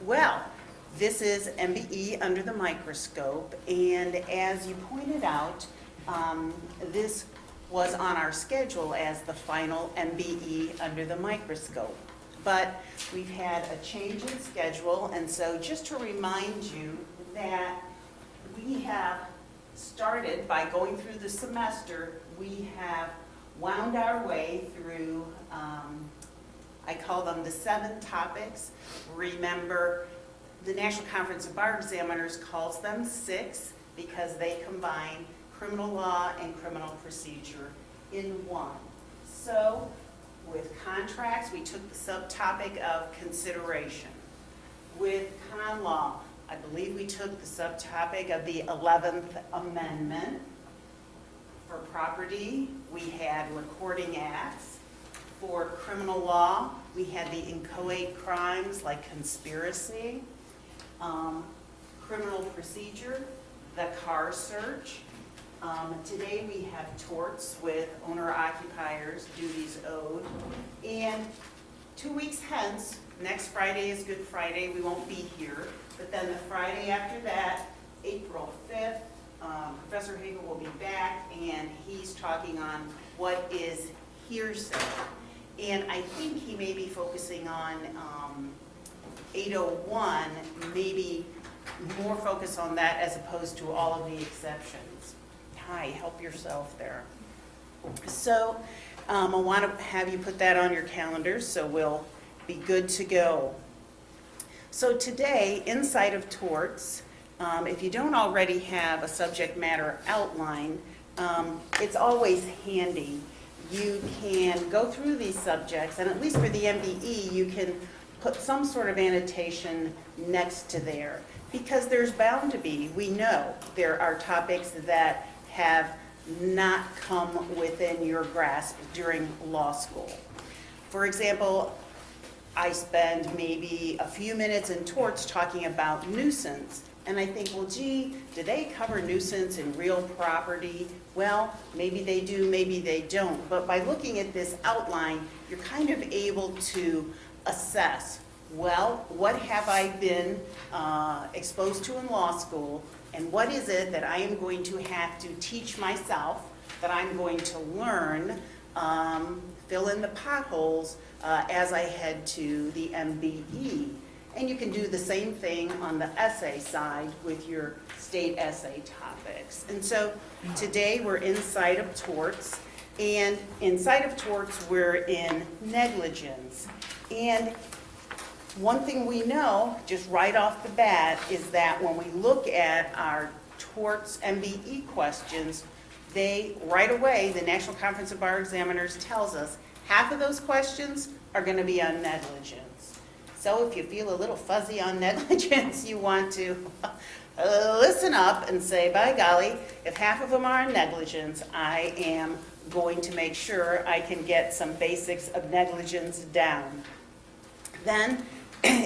Well, this is MBE Under the Microscope, and as you pointed out, this was on our schedule as the final MBE Under the Microscope. But we've had a change in schedule, and so just to remind you that we have started by going through the semester, we have wound our way through, I call them the 7 topics. Remember, the National Conference of Bar Examiners calls them 6 because they combine criminal law and criminal procedure in one. So with contracts, we took the subtopic of consideration. With con law, I believe we took the subtopic of the 11th Amendment. For property, we had recording acts. For criminal law, we had the inchoate crimes like conspiracy. Criminal procedure, the car search. Today we have torts with owner-occupiers, duties owed. And 2 weeks hence, next Friday is Good Friday, we won't be here. But then the Friday after that, April 5th, Professor Hagel will be back, and he's talking on what is hearsay. And I think he may be focusing on 801, maybe more focus on that as opposed to all of the exceptions. Hi, help yourself there. So I want to have you put that on your calendars so we'll be good to go. So today, inside of torts, if you don't already have a subject matter outline, it's always handy. You can go through these subjects, and at least for the MBE, you can put some sort of annotation next to there, because there's bound to be, we know, there are topics that have not come within your grasp during law school. For example, I spend maybe a few minutes in torts talking about nuisance, and I think, well, gee, do they cover nuisance in real property? Well, maybe they do, maybe they don't. But by looking at this outline, you're kind of able to assess, well, what have I been exposed to in law school, and what is it that I am going to have to teach myself, that I'm going to learn, fill in the potholes as I head to the MBE. And you can do the same thing on the essay side with your state essay topics. And so today we're inside of torts, and inside of torts we're in negligence. And one thing we know, just right off the bat, is that when we look at our torts MBE questions, they, right away, the National Conference of Bar Examiners tells us half of those questions are going to be on negligence. So if you feel a little fuzzy on negligence, you want to listen up and say, by golly, if half of them are on negligence, I am going to make sure I can get some basics of negligence down. Then,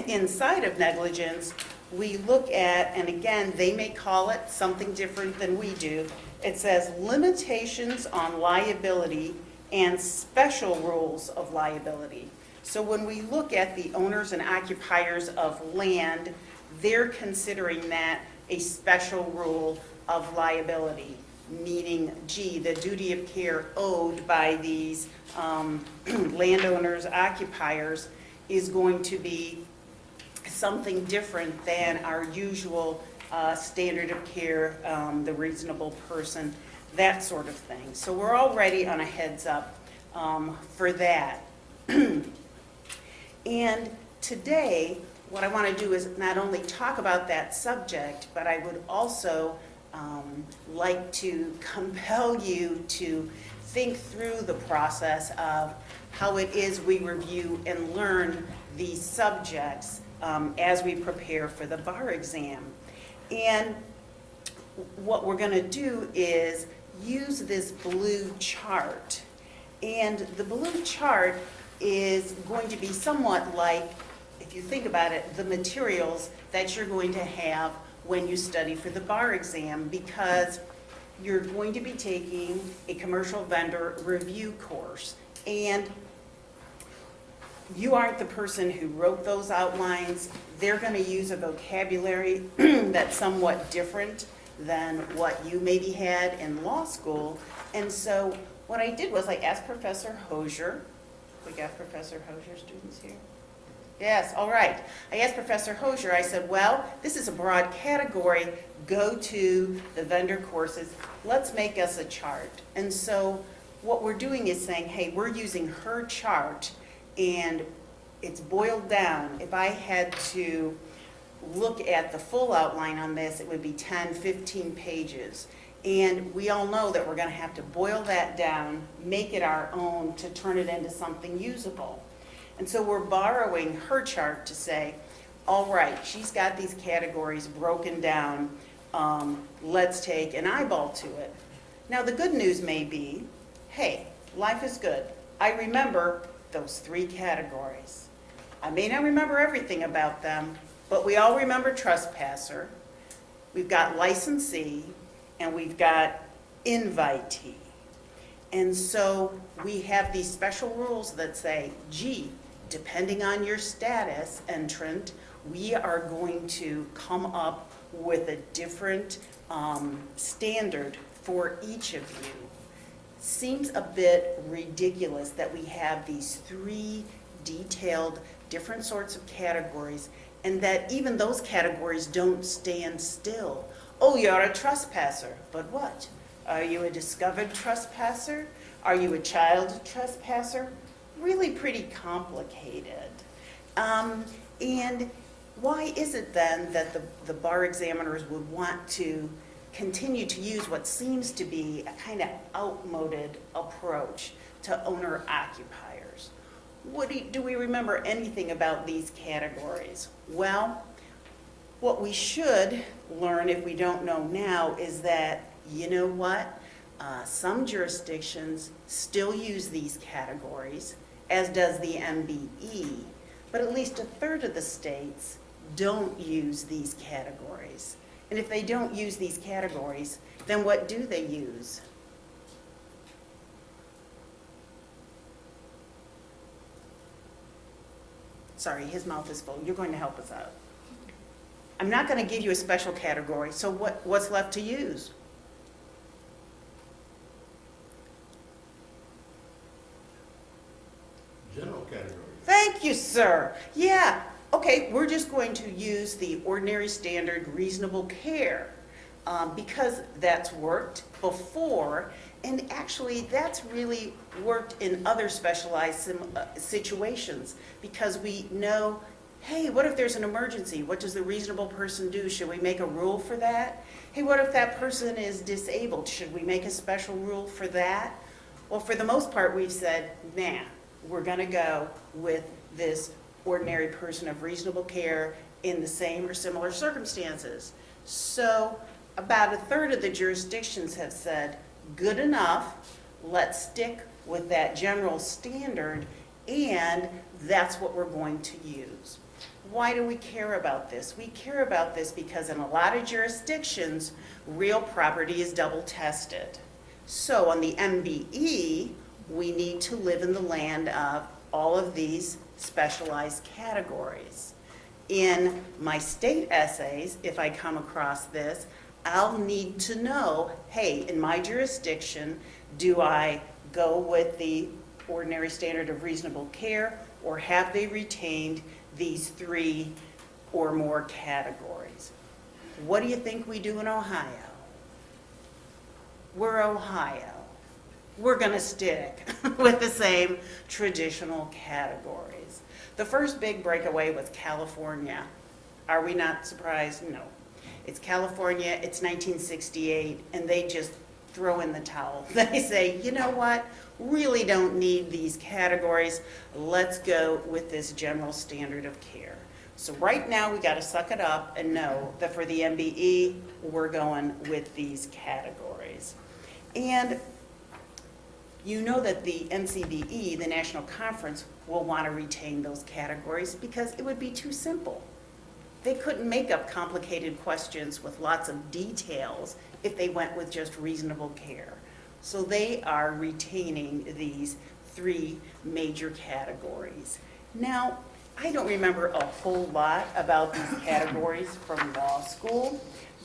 inside of negligence, we look at, and again, they may call it something different than we do. It says limitations on liability and special rules of liability. So when we look at the owners and occupiers of land, they're considering that a special rule of liability, meaning, gee, the duty of care owed by these landowners, occupiers, is going to be something different than our usual standard of care, the reasonable person, that sort of thing. So we're already on a heads up for that. And today, what I want to do is not only talk about that subject, but I would also like to compel you to think through the process of how it is we review and learn these subjects as we prepare for the bar exam. And what we're going to do is use this blue chart. And the blue chart is going to be somewhat like, if you think about it, the materials that you're going to have when you study for the bar exam, because you're going to be taking a commercial vendor review course. And you aren't the person who wrote those outlines. They're going to use a vocabulary that's somewhat different than what you maybe had in law school. And so what I did was I asked Professor Hosier. We got Professor Hosier students here? Yes, all right. I asked Professor Hosier, I said, well, this is a broad category. Go to the vendor courses. Let's make us a chart. And so what we're doing is saying, hey, we're using her chart, and it's boiled down. If I had to look at the full outline on this, it would be 10, 15 pages. And we all know that we're going to have to boil that down, make it our own to turn it into something usable. And so we're borrowing her chart to say, all right, she's got these categories broken down. Let's take an eyeball to it. Now, the good news may be, hey, life is good. I remember those 3 categories. I may not remember everything about them, but we all remember trespasser. We've got licensee, and we've got invitee. And so we have these special rules that say, gee, depending on your status, entrant, we are going to come up with a different standard for each of you. Seems a bit ridiculous that we have these 3 detailed different sorts of categories, and that even those categories don't stand still. Oh, you're a trespasser, but what? Are you a discovered trespasser? Are you a child trespasser? Really pretty complicated. And why is it then that the bar examiners would want to continue to use what seems to be a kind of outmoded approach to owner-occupiers? Do we remember anything about these categories? Well, what we should learn, if we don't know now, is that, you know what? Some jurisdictions still use these categories, as does the MBE, but at least a third of the states don't use these categories. And if they don't use these categories, then what do they use? Sorry, his mouth is full. You're going to help us out. I'm not going to give you a special category, so what's left to use? General category. Thank you, sir. Yeah, okay, we're just going to use the ordinary standard reasonable care because that's worked before, and actually that's really worked in other specialized situations because we know, hey, what if there's an emergency? What does the reasonable person do? Should we make a rule for that? Hey, what if that person is disabled? Should we make a special rule for that? Well, for the most part, we've said, nah, we're going to go with this ordinary person of reasonable care in the same or similar circumstances. So about a third of the jurisdictions have said, good enough, let's stick with that general standard, and that's what we're going to use. Why do we care about this? We care about this because in a lot of jurisdictions, real property is double tested. So on the MBE, we need to live in the land of all of these specialized categories. In my state essays, if I come across this, I'll need to know, hey, in my jurisdiction, do I go with the ordinary standard of reasonable care, or have they retained these 3 or more categories? What do you think we do in Ohio? We're Ohio. We're going to stick with the same traditional categories. The first big breakaway was California. Are we not surprised? No. It's California, it's 1968, and they just throw in the towel. They say, you know what? Really don't need these categories. Let's go with this general standard of care. So right now we got to suck it up and know that for the MBE, we're going with these categories. And you know that the NCBE, the National Conference, will want to retain those categories because it would be too simple. They couldn't make up complicated questions with lots of details if they went with just reasonable care. So they are retaining these 3 major categories. Now, I don't remember a whole lot about these categories from law school,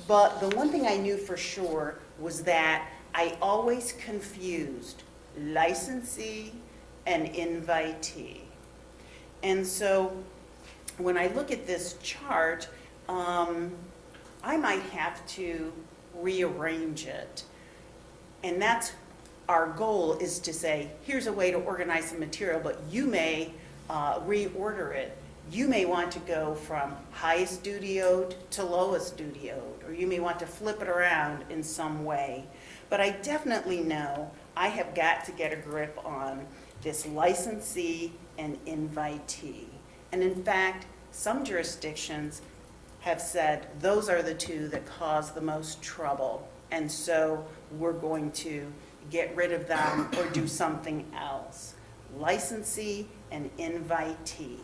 but the one thing I knew for sure was that I always confused licensee and invitee. And so when I look at this chart, I might have to rearrange it. And that's our goal, is to say, here's a way to organize the material, but you may reorder it. You may want to go from highest duty owed to lowest duty owed, or you may want to flip it around in some way. But I definitely know I have got to get a grip on this licensee and invitee. And in fact, some jurisdictions have said those are the two that cause the most trouble. And so we're going to get rid of them or do something else. Licensee and invitee.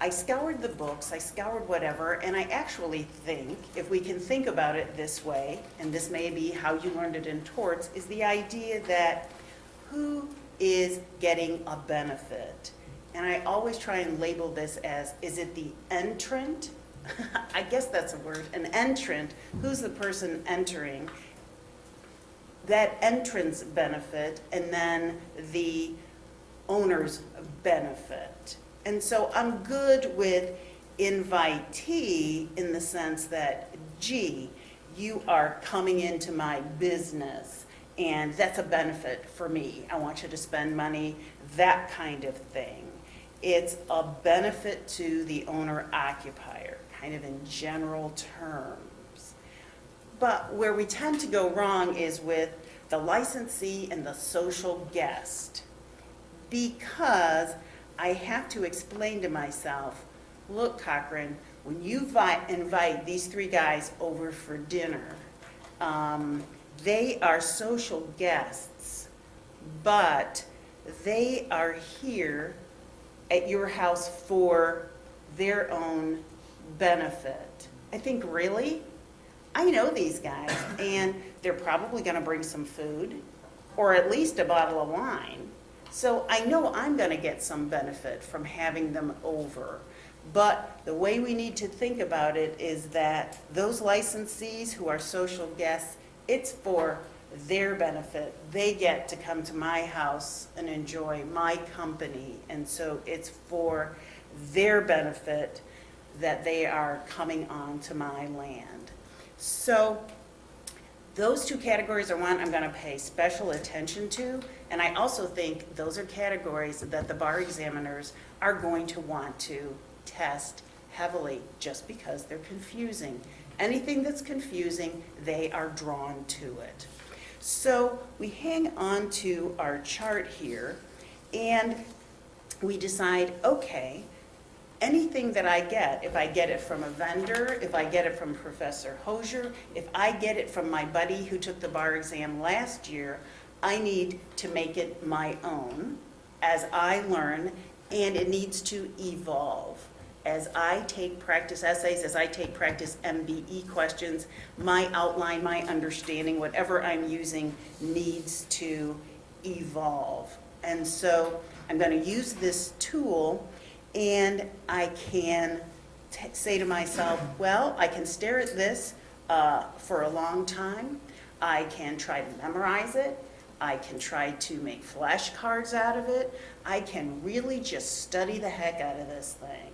I scoured the books, I scoured whatever, and I actually think, if we can think about it this way, and this may be how you learned it in torts, is the idea that who is getting a benefit? And I always try and label this as, is it the entrant? I guess that's a word, an entrant. Who's the person entering? That entrance benefit, and then the owner's benefit. And so I'm good with invitee in the sense that, gee, you are coming into my business, and that's a benefit for me. I want you to spend money, that kind of thing. It's a benefit to the owner-occupier, kind of in general terms. But where we tend to go wrong is with the licensee and the social guest, because I have to explain to myself, look, Cochran, when you invite these three guys over for dinner, they are social guests, but they are here at your house for their own benefit. I think, really? I know these guys, and they're probably going to bring some food, or at least a bottle of wine. So I know I'm going to get some benefit from having them over. But the way we need to think about it is that those licensees who are social guests, it's for their benefit. They get to come to my house and enjoy my company. And so it's for their benefit that they are coming onto my land. So those two categories are one I'm going to pay special attention to, and I also think those are categories that the bar examiners are going to want to test heavily just because they're confusing. Anything that's confusing, they are drawn to it. So we hang on to our chart here, and we decide, okay, anything that I get, if I get it from a vendor, if I get it from Professor Hosier, if I get it from my buddy who took the bar exam last year, I need to make it my own as I learn, and it needs to evolve. As I take practice essays, as I take practice MBE questions, my outline, my understanding, whatever I'm using needs to evolve. And so I'm going to use this tool, and I can say to myself, well, I can stare at this for a long time. I can try to memorize it. I can try to make flashcards out of it. I can really just study the heck out of this thing.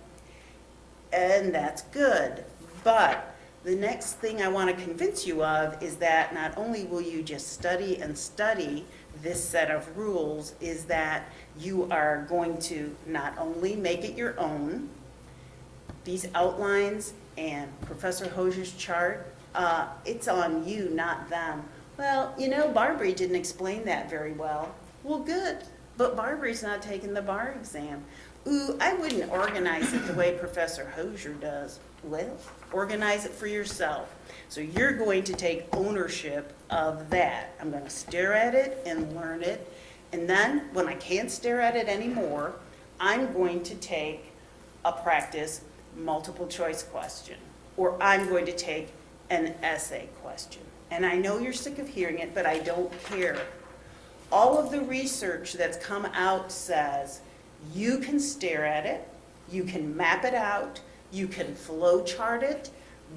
And that's good. But the next thing I want to convince you of is that not only will you just study and study this set of rules, is that you are going to not only make it your own, these outlines and Professor Hosier's chart, it's on you, not them. Well, you know, Barbary didn't explain that very well. Well, good, but Barbary's not taking the bar exam. Ooh, I wouldn't organize it the way Professor Hosier does. Well, organize it for yourself. So you're going to take ownership of that. I'm going to stare at it and learn it. And then when I can't stare at it anymore, I'm going to take a practice multiple choice question, or I'm going to take an essay question. And I know you're sick of hearing it, but I don't care. All of the research that's come out says You can stare at it, you can map it out, you can flow chart it,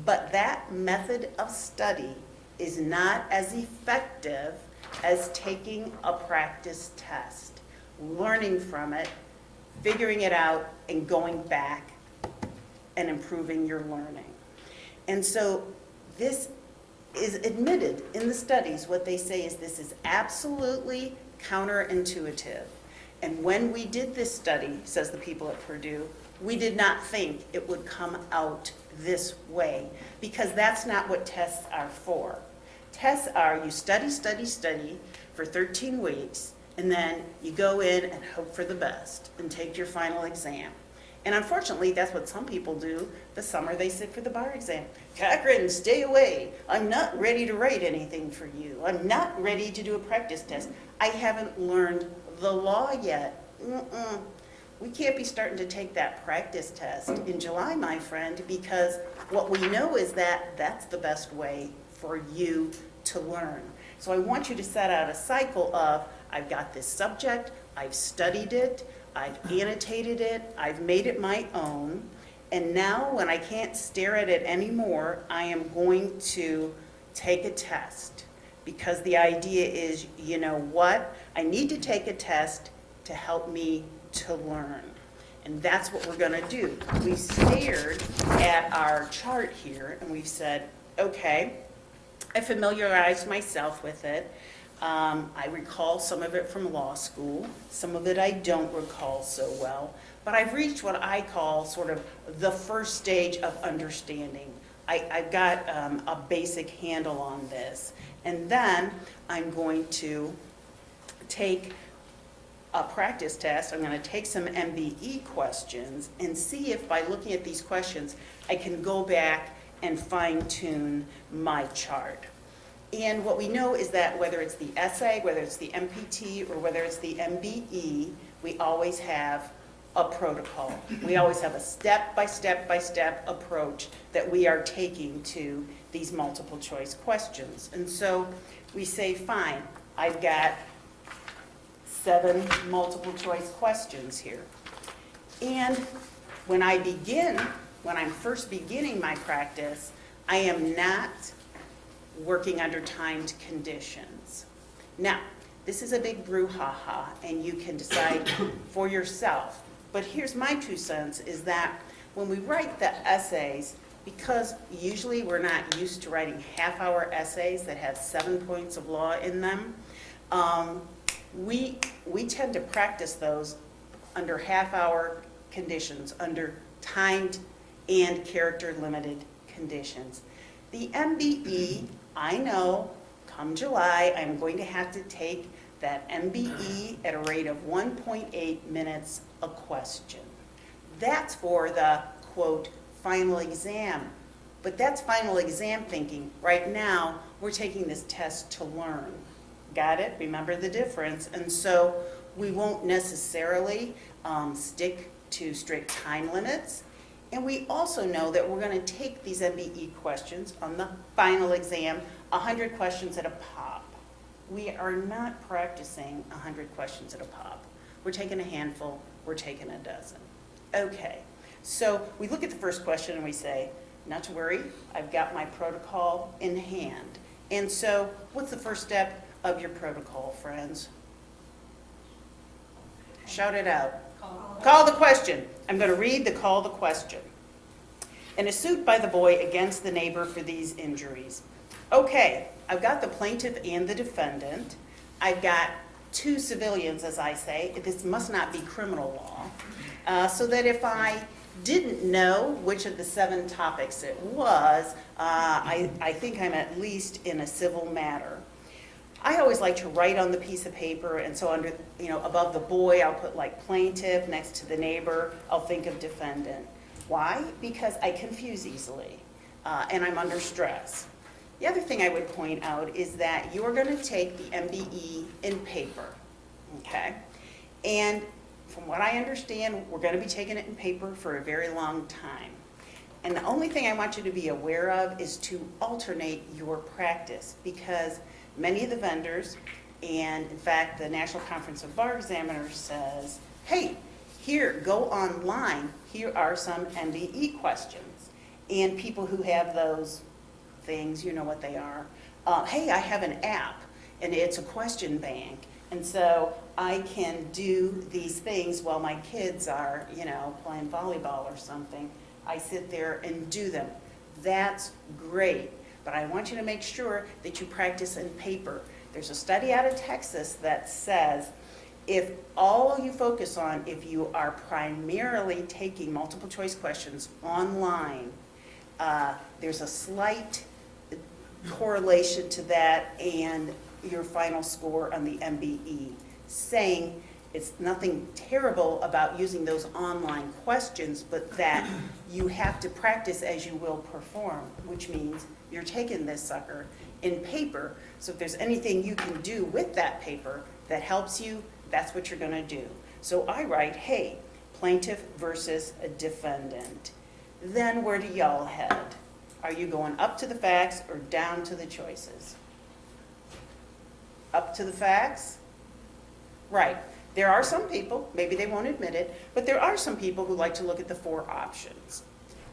but that method of study is not as effective as taking a practice test, learning from it, figuring it out, and going back and improving your learning. And so this is admitted in the studies. What they say is this is absolutely counterintuitive. And when we did this study, says the people at Purdue, we did not think it would come out this way, because that's not what tests are for. Tests are you study, study, study for 13 weeks, and then you go in and hope for the best and take your final exam. And unfortunately, that's what some people do the summer they sit for the bar exam. Cochran, stay away. I'm not ready to write anything for you. I'm not ready to do a practice test. I haven't learned the law yet. We can't be starting to take that practice test in July, my friend, because what we know is that that's the best way for you to learn. So I want you to set out a cycle of, I've got this subject, I've studied it, I've annotated it, I've made it my own, and now when I can't stare at it anymore, I am going to take a test. Because the idea is, you know what? I need to take a test to help me to learn. And that's what we're going to do. We stared at our chart here and we've said, okay, I familiarized myself with it. I recall some of it from law school. Some of it I don't recall so well. But I've reached what I call sort of the first stage of understanding. I've got a basic handle on this. And then I'm going to take a practice test. I'm going to take some MBE questions and see if by looking at these questions, I can go back and fine-tune my chart. And what we know is that whether it's the essay, whether it's the MPT, or whether it's the MBE, we always have a protocol. We always have a step-by-step-by-step approach that we are taking to these multiple choice questions. And so we say, fine, I've got 7 multiple choice questions here. And when I'm first beginning my practice, I am not working under timed conditions. Now, this is a big brouhaha, and you can decide for yourself. But here's my 2 cents, is that when we write the essays, because usually we're not used to writing half-hour essays that have 7 points of law in them, we tend to practice those under half-hour conditions, under timed and character-limited conditions. The MBE, I know, come July, I'm going to have to take that MBE at a rate of 1.8 minutes a question. That's for the, quote, final exam. But that's final exam thinking. Right now, we're taking this test to learn. Got it? Remember the difference. And so we won't necessarily stick to strict time limits. And we also know that we're going to take these MBE questions on the final exam, 100 questions at a pop. We are not practicing 100 questions at a pop. We're taking a handful, we're taking a dozen. Okay, so we look at the first question and we say, not to worry, I've got my protocol in hand. And so what's the first step of your protocol, friends? Shout it out. Call the question. I'm going to read the call the question. In a suit by the boy against the neighbor for these injuries. Okay, I've got the plaintiff and the defendant. I've got 2 civilians, as I say. This must not be criminal law. So that if I didn't know which of the 7 topics it was, I think I'm at least in a civil matter. I always like to write on the piece of paper, and so under, above the boy, I'll put like plaintiff, next to the neighbor, I'll think of defendant. Why? Because I confuse easily, and I'm under stress. The other thing I would point out is that you're going to take the MBE in paper, okay? And from what I understand, we're going to be taking it in paper for a very long time. And the only thing I want you to be aware of is to alternate your practice, because many of the vendors, and in fact the National Conference of Bar Examiners says, hey, Here, go online. Here are some MBE questions. And people who have those things, you know what they are. Hey, I have an app, and it's a question bank. And so I can do these things while my kids are, playing volleyball or something. I sit there and do them. That's great. But I want you to make sure that you practice in paper. There's a study out of Texas that says if all you focus on, if you are primarily taking multiple choice questions online, there's a slight correlation to that and your final score on the MBE, saying it's nothing terrible about using those online questions, but that you have to practice as you will perform, which means you're taking this sucker in paper. So if there's anything you can do with that paper that helps you, that's what you're going to do. So I write, hey, plaintiff versus a defendant. Then where do y'all head? Are you going up to the facts or down to the choices? Up to the facts? Right. There are some people, maybe they won't admit it, but there are some people who like to look at the 4 options.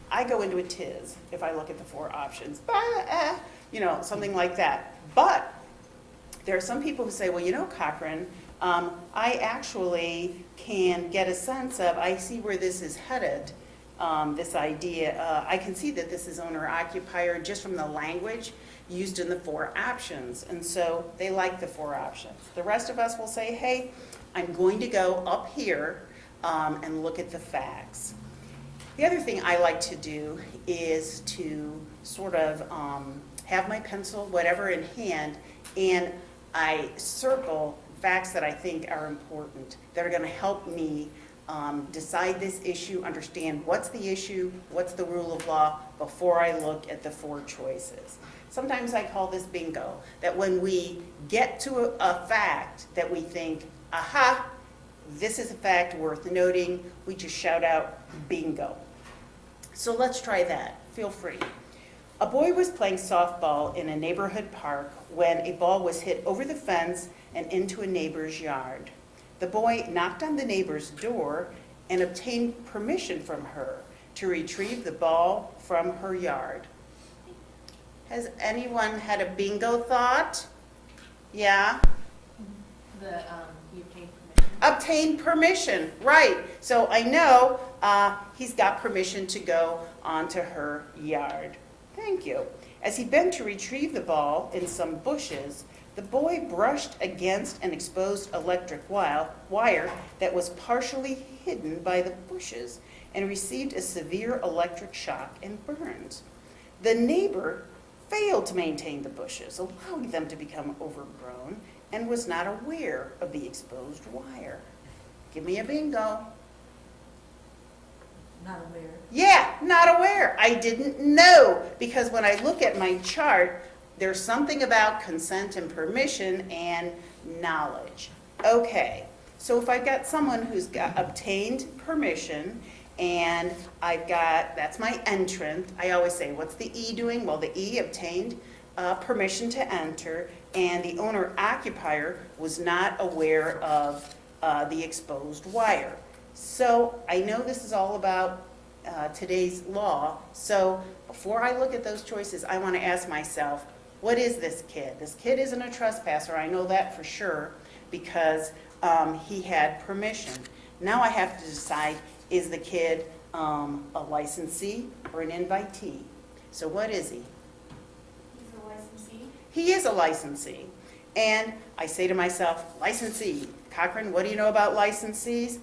I go into a tiz if I look at the 4 options, something like that. But there are some people who say, well, Cochran, I actually can get a sense of, I see where this is headed, this idea. I can see that this is owner-occupier just from the language used in the 4 options. And so they like the 4 options. The rest of us will say, hey, I'm going to go up here and look at the facts. The other thing I like to do is to sort of have my pencil, whatever in hand, and I circle facts that I think are important, that are going to help me decide this issue, understand what's the issue, what's the rule of law, before I look at the 4 choices. Sometimes I call this bingo, that when we get to a fact that we think, aha, this is a fact worth noting, we just shout out bingo. So let's try that. Feel free. A boy was playing softball in a neighborhood park when a ball was hit over the fence and into a neighbor's yard. The boy knocked on the neighbor's door and obtained permission from her to retrieve the ball from her yard. Has anyone had a bingo thought? Yeah? You obtained permission. Obtained permission, right. So I know he's got permission to go onto her yard. Thank you. As he bent to retrieve the ball in some bushes, the boy brushed against an exposed electric wire that was partially hidden by the bushes and received a severe electric shock and burns. The neighbor failed to maintain the bushes, allowing them to become overgrown, and was not aware of the exposed wire. Give me a bingo. Not aware. Yeah, not aware. I didn't know, because when I look at my chart, there's something about consent and permission and knowledge. Okay, so if I've got someone who's got obtained permission and that's my entrant, I always say, what's the E doing? Well, the E obtained permission to enter, and the owner-occupier was not aware of the exposed wire. So I know this is all about today's law, so before I look at those choices, I want to ask myself, what is this kid? This kid isn't a trespasser, I know that for sure, because he had permission. Now I have to decide, is the kid a licensee or an invitee? So what is he? He's a licensee. He is a licensee. And I say to myself, licensee, Cochran, what do you know about licensees?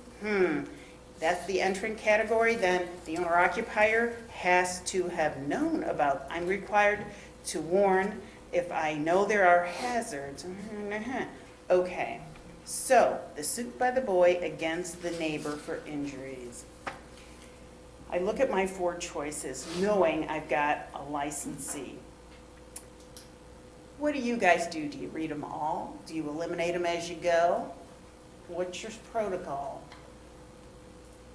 That's the entrant category. Then the owner-occupier has to have known about, I'm required to warn if I know there are hazards. Okay, so the suit by the boy against the neighbor for injuries. I look at my 4 choices knowing I've got a licensee. What do you guys do? Do you read them all? Do you eliminate them as you go? What's your protocol?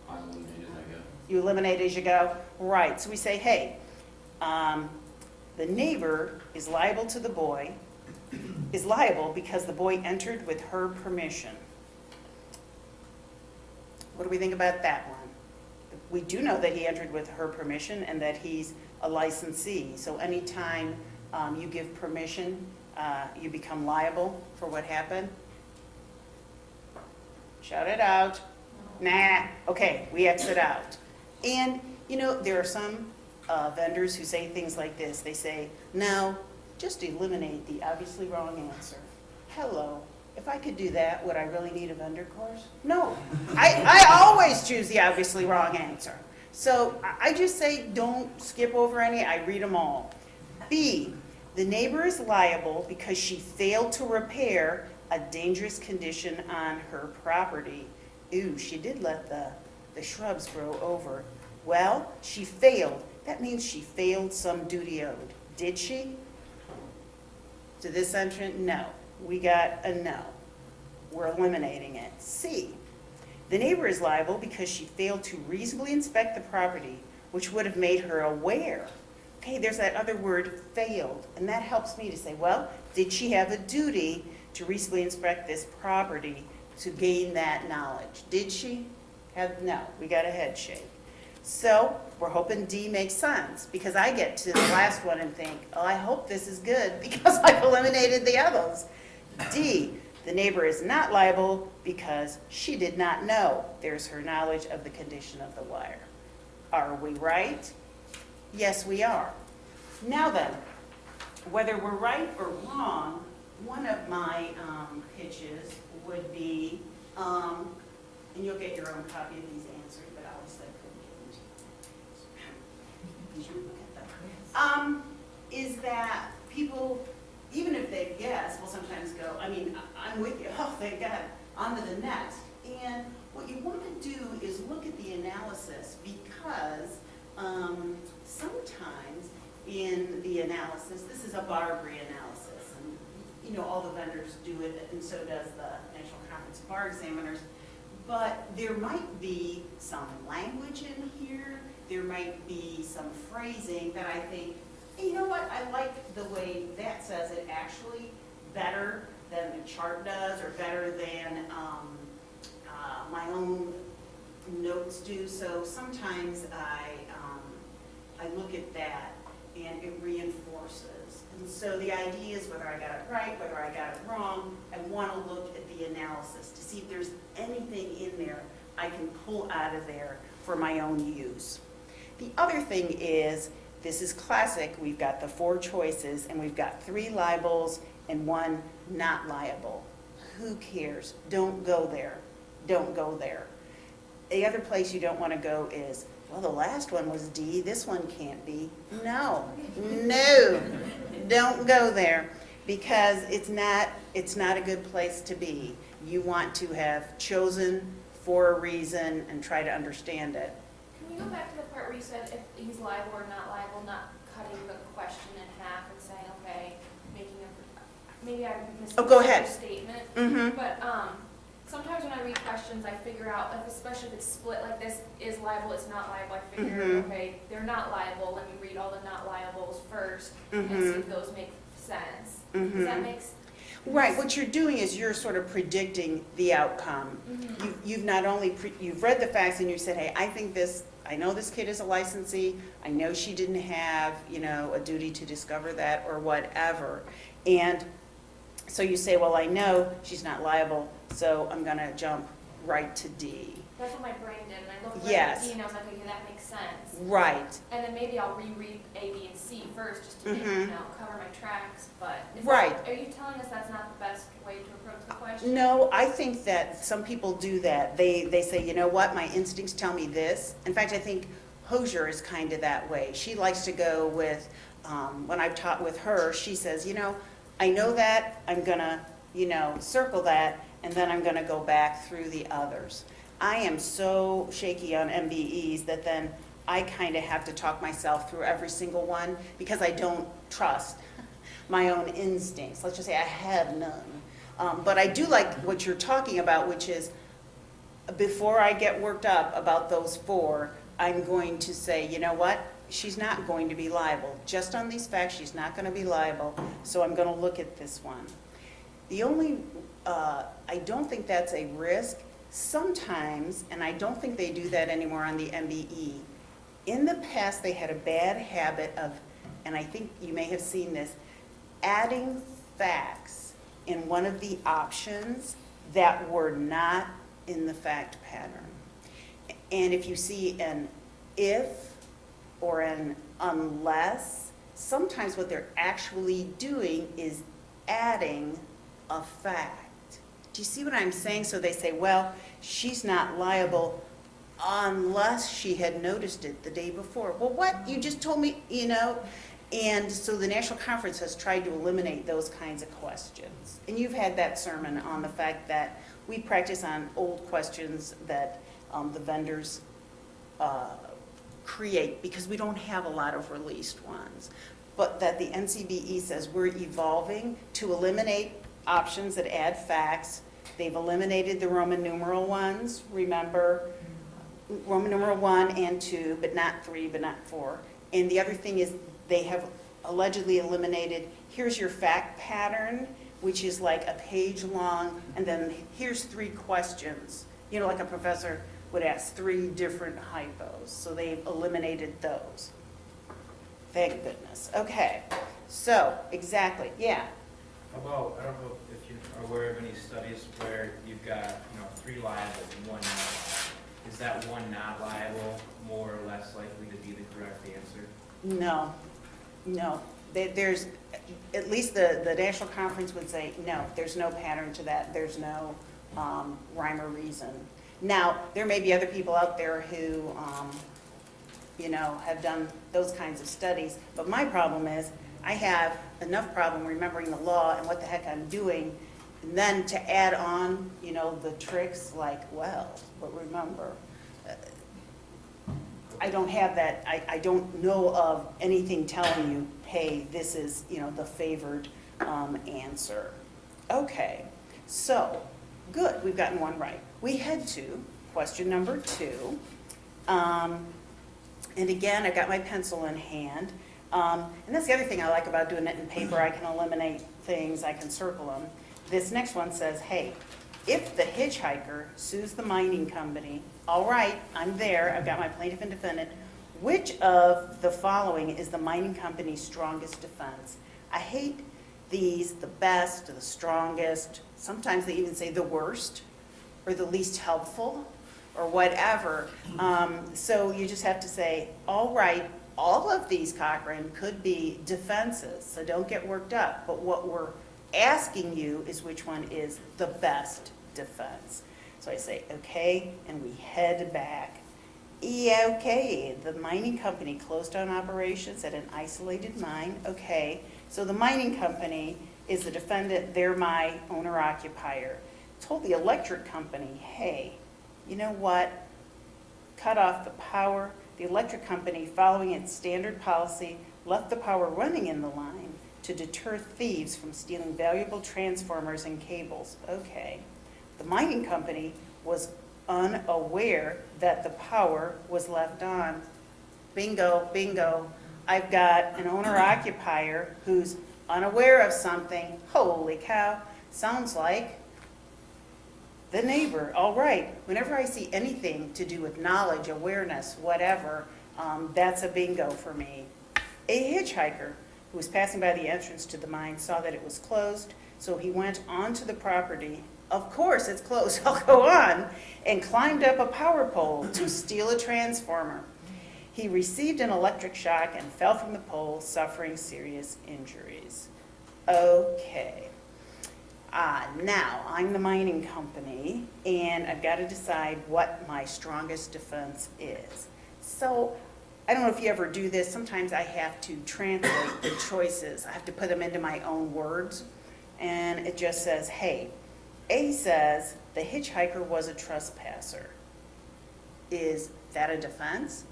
I eliminated, I guess. You eliminate as you go? Right, so we say, hey, the neighbor is liable to the boy, is liable because the boy entered with her permission. What do we think about that one? We do know that he entered with her permission and that he's a licensee. So anytime you give permission, you become liable for what happened. Shout it out. Nah, okay, we exit out. And, you know, there are some vendors who say things like this. They say, no, just eliminate the obviously wrong answer. Hello, if I could do that, would I really need a vendor course? No, I always choose the obviously wrong answer. So I just say, don't skip over any, I read them all. B, the neighbor is liable because she failed to repair a dangerous condition on her property. Ooh, she did let the shrubs grow over. Well, she failed. That means she failed some duty owed. Did she? To this entrant, no. We got a no. We're eliminating it. C, the neighbor is liable because she failed to reasonably inspect the property, which would have made her aware. Okay, there's that other word, failed, and that helps me to say, well, did she have a duty to reasonably inspect this property to gain that knowledge? Did she? No, we got a head shake. So we're hoping D makes sense, because I get to the last one and think, oh, I hope this is good because I've eliminated the others. D, the neighbor is not liable because she did not know. There's her knowledge of the condition of the wire. Are we right? Yes, we are. Now then, whether we're right or wrong, one of my pitches would be, and you'll get your own copy of these answers, but obviously I couldn't give them to you. Did you look at them? Is that people, even if they guess, will sometimes go, I mean, I'm with you, oh, thank God, on to the next. And what you want to do is look at the analysis, because sometimes in the analysis, this is a Barbary analysis, and you know, all the vendors do it, and so does the National Conference of Bar Examiners, but there might be some language in here, there might be some phrasing that I think, hey, you know what, I like the way that says it actually better than the chart does, or better than my own notes do. So sometimes I look at that and it reinforces. And so the idea is, whether I got it right, whether I got it wrong, I want to look at the analysis to see if there's anything in there I can pull out of there for my own use. The other thing is, this is classic. We've got the 4 choices and we've got 3 liables and 1 not liable. Who cares? Don't go there. Don't go there. The other place you don't want to go is, well, the last one was D, this one can't be. No, no, don't go there, because it's not a good place to be. You want to have chosen for a reason and try to understand it. Can we go back to the part where you said if he's liable or not liable, not cutting the question in half and saying, okay, maybe I missed Oh, go ahead. your statement. Mm-hmm. But sometimes when I read questions, I figure out, like, especially if it's split like this, is liable, it's not liable, I figure, Mhm. okay, they're not liable, let me read all the not liables first and see Mhm. if those make sense. Mhm. Does that make sense? Right, what you're doing is you're sort of predicting the outcome. Mhm. You've not only, you've read the facts and you said, hey, I know this kid is a licensee, I know she didn't have, a duty to discover that or whatever. And so you say, well, I know she's not liable, so I'm gonna jump right to D. That's what my brain did, and I looked Yes. at D and I was like, okay, that makes sense. Right, And then maybe I'll reread A, B, and C first, just to make, Mhm. cover my tracks, but. Right. Are you telling us that's not the best way to approach the question? no, I think that some people do that. They say, you know what, my instincts tell me this. In fact, I think Hosier is kind of that way. She likes to go with, when I've taught with her, she says, I know that, I'm gonna, circle that, and then I'm gonna go back through the others. I am so shaky on MBEs that then I kind of have to talk myself through every single one, because I don't trust my own instincts. Let's just say I have none. But I do like what you're talking about, which is, before I get worked up about those 4, I'm going to say, you know what? She's not going to be liable. Just on these facts, she's not going to be liable, so I'm going to look at this one. The only, I don't think that's a risk, sometimes, and I don't think they do that anymore on the MBE, in the past, they had a bad habit of, and I think you may have seen this, adding facts in one of the options that were not in the fact pattern. And if you see an if or an unless, sometimes what they're actually doing is adding a fact. Do you see what I'm saying? So they say, well, she's not liable unless she had noticed it the day before. Well, what? You just told me, you know? And so the National Conference has tried to eliminate those kinds of questions. And you've had that sermon on the fact that we practice on old questions that the vendors create because we don't have a lot of released ones. But that the NCBE says we're evolving to eliminate options that add facts. They've eliminated the Roman numeral ones, remember? Roman numeral 1 and 2, but not 3, but not 4. And the other thing is they have allegedly eliminated, here's your fact pattern, which is like a page long, and then here's 3 questions. You know, like a professor would ask 3 different hypos. So they've eliminated those. Thank goodness. Okay, so exactly, yeah. How about, I don't know if you're aware of any studies where you've got, 3 liable and 1 not liable. Is that 1 not liable more or less likely to be the correct answer? No. There's, at least the National Conference would say, no, there's no pattern to that. There's no rhyme or reason. Now, there may be other people out there who, have done those kinds of studies, but my problem is I have enough problem remembering the law and what the heck I'm doing, and then to add on, the tricks like, well, but remember, I don't have that, I don't know of anything telling you, hey, this is, the favored answer. Okay, so, good, we've gotten 1 right. We head to question number 2. And again, I've got my pencil in hand. And that's the other thing I like about doing it in paper. I can eliminate things, I can circle them. This next one says, hey, if the hitchhiker sues the mining company, all right, I'm there, I've got my plaintiff and defendant, which of the following is the mining company's strongest defense? I hate these, the best, the strongest, sometimes they even say the worst, or the least helpful, or whatever. So you just have to say, all right, all of these, Cochran, could be defenses, so don't get worked up. But what we're asking you is which one is the best defense. So I say, okay, and we head back. Yeah, okay, the mining company closed down operations at an isolated mine. Okay, so the mining company is the defendant, they're my owner-occupier. Told the electric company, hey, you know what? Cut off the power. The electric company, following its standard policy, left the power running in the line to deter thieves from stealing valuable transformers and cables. Okay. The mining company was unaware that the power was left on. Bingo, bingo. I've got an owner-occupier who's unaware of something. Holy cow. Sounds like the neighbor. All right. Whenever I see anything to do with knowledge, awareness, whatever, that's a bingo for me. A hitchhiker who was passing by the entrance to the mine saw that it was closed, so he went onto the property. Of course it's closed, I'll go on, and climbed up a power pole to steal a transformer. He received an electric shock and fell from the pole, suffering serious injuries. Okay. Now, I'm the mining company, and I've got to decide what my strongest defense is. So, I don't know if you ever do this. Sometimes I have to translate the choices. I have to put them into my own words. And it just says, hey, A says the hitchhiker was a trespasser. Is that a defense?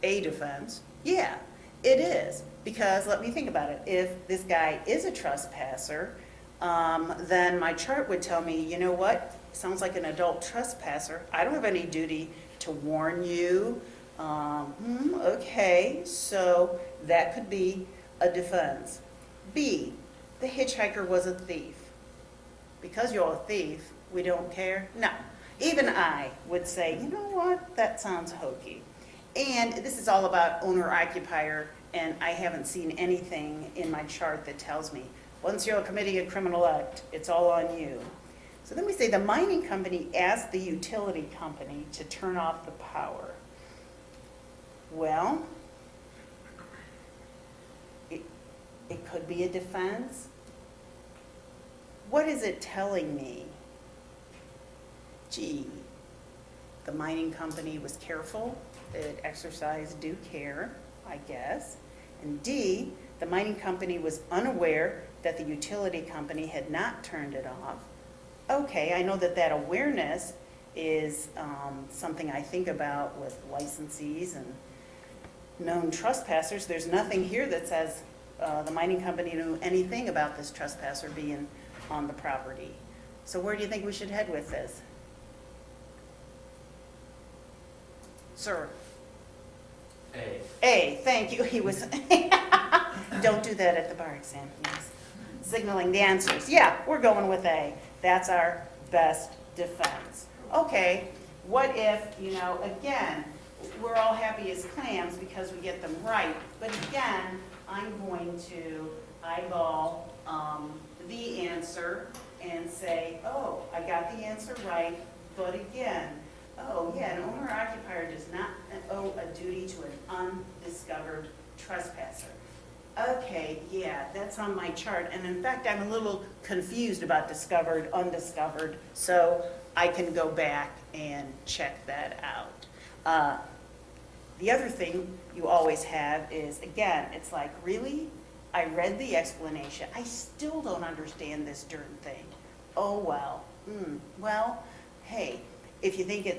A defense? Yeah, it is. Because let me think about it. If this guy is a trespasser, then my chart would tell me, you know what? Sounds like an adult trespasser. I don't have any duty to warn you. Okay, so that could be a defense. B, the hitchhiker was a thief. because you're a thief, we don't care? No. Even I would say, you know what, that sounds hokey. And this is all about owner-occupier, and I haven't seen anything in my chart that tells me, once you're committing a criminal act, it's all on you. So then we say the mining company asked the utility company to turn off the power. Well, it could be a defense. What is it telling me? Gee, the mining company was careful, it exercised due care, I guess. And D, the mining company was unaware that the utility company had not turned it off. Okay, I know that that awareness is something I think about with licensees and known trespassers. There's nothing here that says the mining company knew anything about this trespasser being on the property. So where do you think we should head with this? Sir? A, thank you. He was, don't do that at the bar exam, yes. Signaling the answers. Yeah, we're going with A. That's our best defense. Okay, what if, again, we're all happy as clams because we get them right, but again, I'm going to eyeball the answer and say, oh, I got the answer right, but again, oh yeah, an owner-occupier does not owe a duty to an undiscovered trespasser. Okay, yeah, that's on my chart, and in fact, I'm a little confused about discovered, undiscovered, so I can go back and check that out. The other thing you always have is, again, it's like, really? I read the explanation. I still don't understand this darn thing. Oh, well. Well, hey, if you think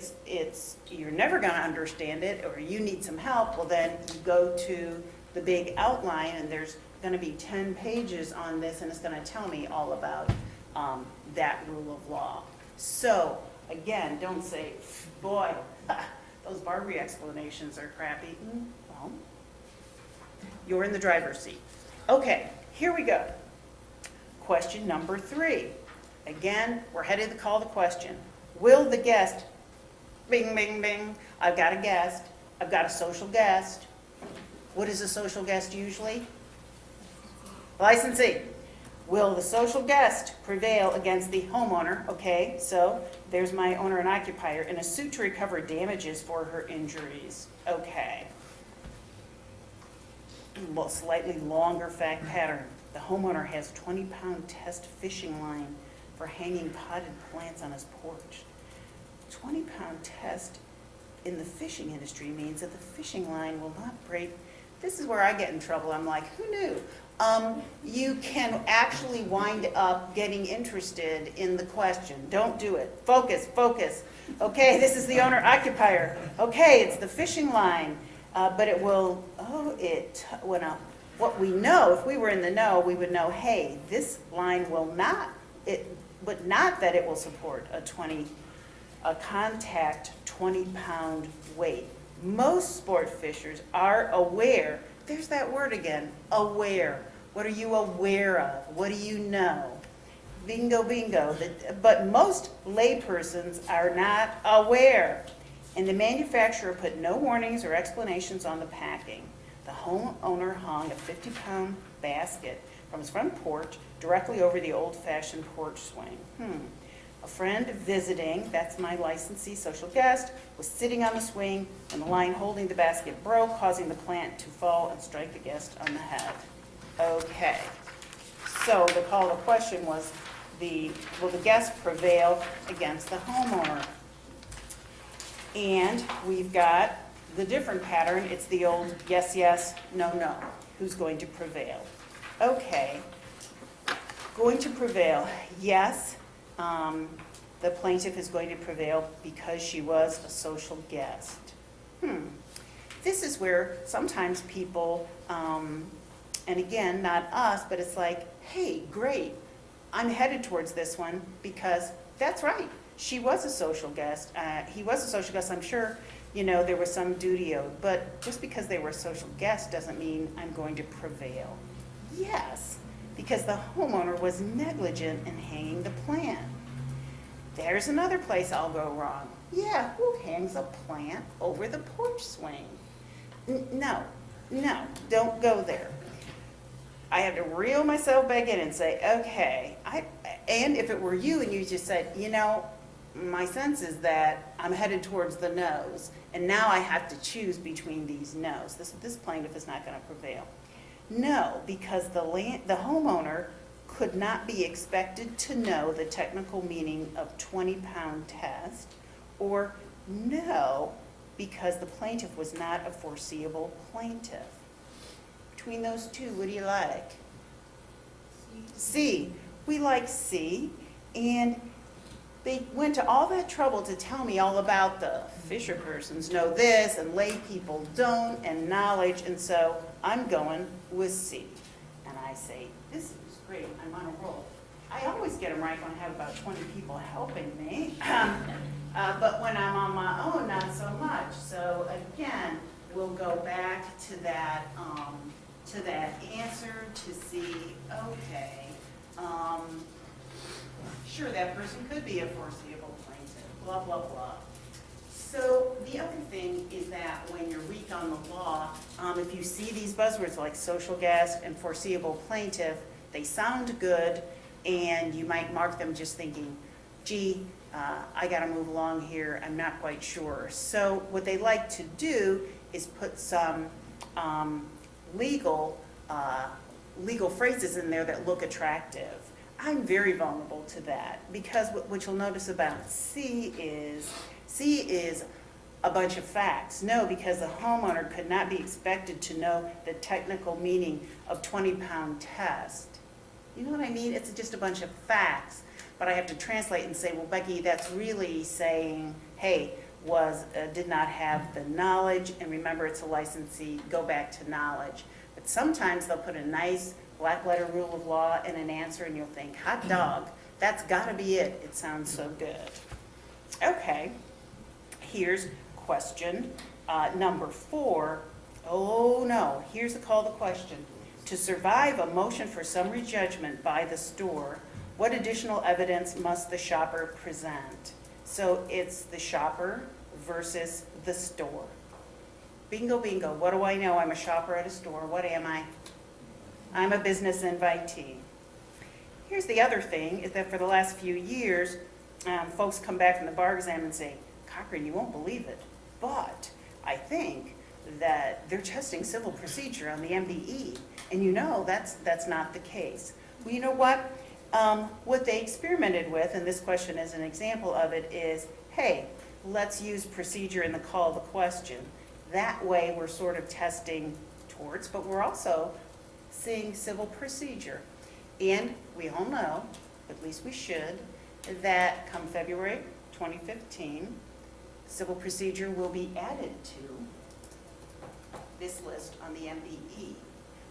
you're never going to understand it or you need some help, well, then you go to the big outline, and there's going to be 10 pages on this, and it's going to tell me all about that rule of law. So, again, don't say, boy, those Barbie explanations are crappy. Well, you're in the driver's seat. Okay, here we go. Question number 3. Again, we're headed to call the question. Will the guest, bing, bing, bing, I've got a guest, I've got a social guest. What is a social guest usually? Licensee. Will the social guest prevail against the homeowner? Okay, so there's my owner and occupier in a suit to recover damages for her injuries. Okay. Well, slightly longer fact pattern. The homeowner has 20-pound test fishing line for hanging potted plants on his porch. 20-pound test in the fishing industry means that the fishing line will not break. This is where I get in trouble. I'm like, who knew? You can actually wind up getting interested in the question. Don't do it. Focus, focus. Okay, this is the owner-occupier. Okay, it's the fishing line, but it will, what we know, if we were in the know, we would know, hey, this line will not, but not that it will support a contact 20-pound weight. Most sport fishers are aware. There's that word again, aware. What are you aware of? What do you know? Bingo, bingo. But most laypersons are not aware. And the manufacturer put no warnings or explanations on the packing. The homeowner hung a 50-pound basket from his front porch directly over the old-fashioned porch swing. A friend visiting, that's my licensee social guest, was sitting on the swing when the line holding the basket broke, causing the plant to fall and strike the guest on the head. Okay, so the call to question was, will the guest prevail against the homeowner? And we've got the different pattern. It's the old yes, yes, no, no. Who's going to prevail? Okay, going to prevail, yes. The plaintiff is going to prevail because she was a social guest. This is where sometimes people, and again, not us, but it's like, hey, great, I'm headed towards this one because that's right. She was a social guest. He was a social guest. I'm sure, there was some duty owed, but just because they were a social guest doesn't mean I'm going to prevail. Yes, because the homeowner was negligent in hanging the plant. There's another place I'll go wrong. Yeah, who hangs a plant over the porch swing? No, don't go there. I have to reel myself back in and say, okay, and if it were you and you just said, my sense is that I'm headed towards the no's, and now I have to choose between these no's. This plaintiff is not going to prevail. No, because the homeowner could not be expected to know the technical meaning of 20-pound test, or no, because the plaintiff was not a foreseeable plaintiff. Between those two, what do you like? C. We like C, and they went to all that trouble to tell me all about the Fisher persons know this and lay people don't, and knowledge, and so I'm going with C. And I say, this is great, I'm on a roll. I always get them right when I have about 20 people helping me, but when I'm on my own, not so much. So again, we'll go back to that answer to see, okay, sure, that person could be a foreseeable plaintiff, blah, blah, blah. So the other thing is that when you're weak on the law, if you see these buzzwords like social guest and foreseeable plaintiff, they sound good, and you might mark them just thinking, gee, I got to move along here, I'm not quite sure. So what they like to do is put some legal phrases in there that look attractive. I'm very vulnerable to that, because what you'll notice about C is a bunch of facts. No, because the homeowner could not be expected to know the technical meaning of 20-pound test. You know what I mean? It's just a bunch of facts, but I have to translate and say, well, Becky, that's really saying, hey, did not have the knowledge, and remember it's a licensee, go back to knowledge. But sometimes they'll put a nice black letter rule of law in an answer, and you'll think, hot dog, that's gotta be it. It sounds so good. Okay, here's question number 4. Oh no, here's the call to question. To survive a motion for summary judgment by the store, what additional evidence must the shopper present? So it's the shopper versus the store. Bingo, bingo. What do I know? I'm a shopper at a store. What am I? I'm a business invitee. Here's the other thing, is that for the last few years, folks come back from the bar exam and say, Cochran, you won't believe it, but I think that they're testing civil procedure on the MBE. And that's not the case. Well, you know what? What they experimented with, and this question is an example of it, is, hey, let's use procedure in the call to question. That way we're sort of testing torts, but we're also seeing civil procedure. And we all know, at least we should, that come February 2015, civil procedure will be added to this list on the MBE.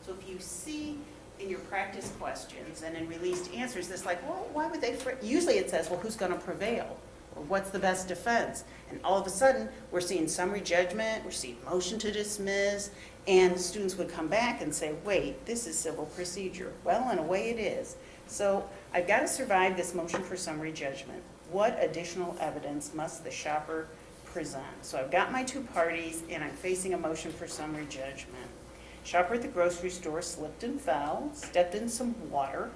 So if you see in your practice questions and in released answers, this like, well, why would they, usually it says, well, who's going to prevail? Or what's the best defense? And all of a sudden, we're seeing summary judgment, we're seeing motion to dismiss, and students would come back and say, wait, this is civil procedure. Well, in a way it is. So I've got to survive this motion for summary judgment. What additional evidence must the shopper present? So I've got my two parties, and I'm facing a motion for summary judgment. Shopper at the grocery store slipped and fell, stepped in some water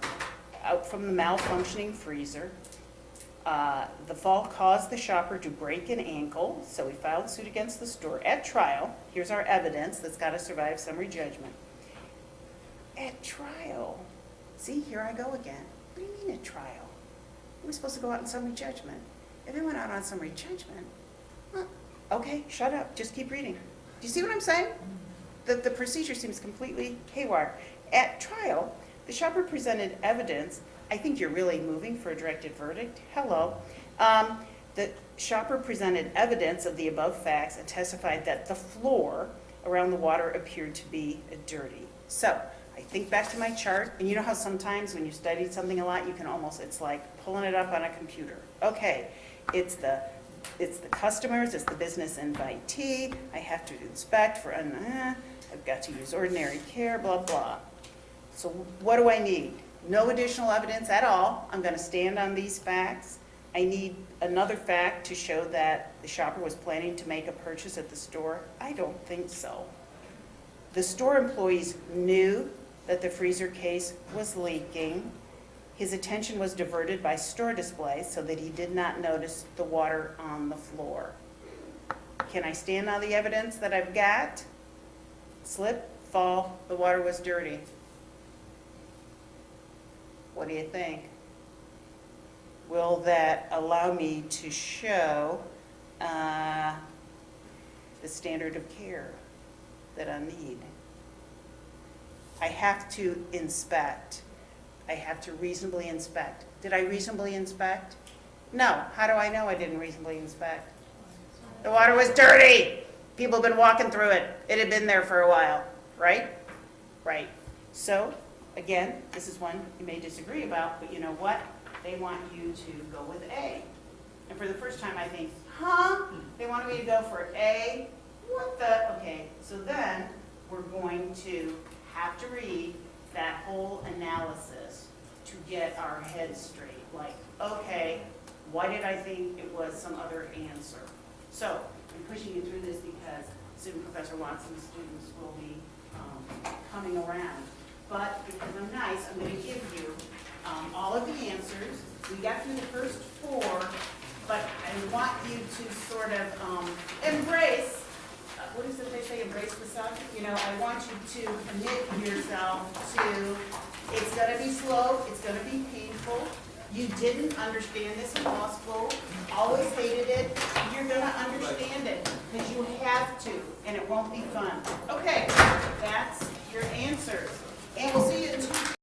out from the malfunctioning freezer. The fall caused the shopper to break an ankle, so we filed suit against the store. At trial, here's our evidence that's got to survive summary judgment. At trial, see, here I go again. What do you mean at trial? We're supposed to go out on summary judgment. If it went out on summary judgment, well, okay, shut up, just keep reading. Do you see what I'm saying? The procedure seems completely haywire. At trial, the shopper presented evidence. I think you're really moving for a directed verdict. Hello. The shopper presented evidence of the above facts and testified that the floor around the water appeared to be dirty. So I think back to my chart, and you know how sometimes when you studied something a lot, you can almost, it's like pulling it up on a computer. Okay, it's the customers, it's the business invitee, I have to inspect for, I've got to use ordinary care, blah, blah. So what do I need? No additional evidence at all. I'm going to stand on these facts. I need another fact to show that the shopper was planning to make a purchase at the store. I don't think so. The store employees knew that the freezer case was leaking. His attention was diverted by store displays so that he did not notice the water on the floor. Can I stand on the evidence that I've got? Slip, fall, the water was dirty. What do you think? Will that allow me to show the standard of care that I need? I have to inspect. I have to reasonably inspect. Did I reasonably inspect? No. How do I know I didn't reasonably inspect? The water was dirty. People have been walking through it. It had been there for a while, right? Right. So, again, this is one you may disagree about, but you know what? They want you to go with A. And for the first time, I think, huh? They wanted me to go for A? What the? Okay, so then we're going to have to read that whole analysis to get our heads straight. Like, okay, why did I think it was some other answer? So I'm pushing you through this because soon Professor Watson's students will be coming around. But because I'm nice, I'm going to give you all of the answers. We got through the first four, but I want you to sort of embrace, what is it they say, embrace the suck? You know, I want you to commit yourself to, it's going to be slow, it's going to be painful. You didn't understand this in law school, always hated it. You're going to understand it because you have to, and it won't be fun. Okay, that's your answers. And we'll see you in 2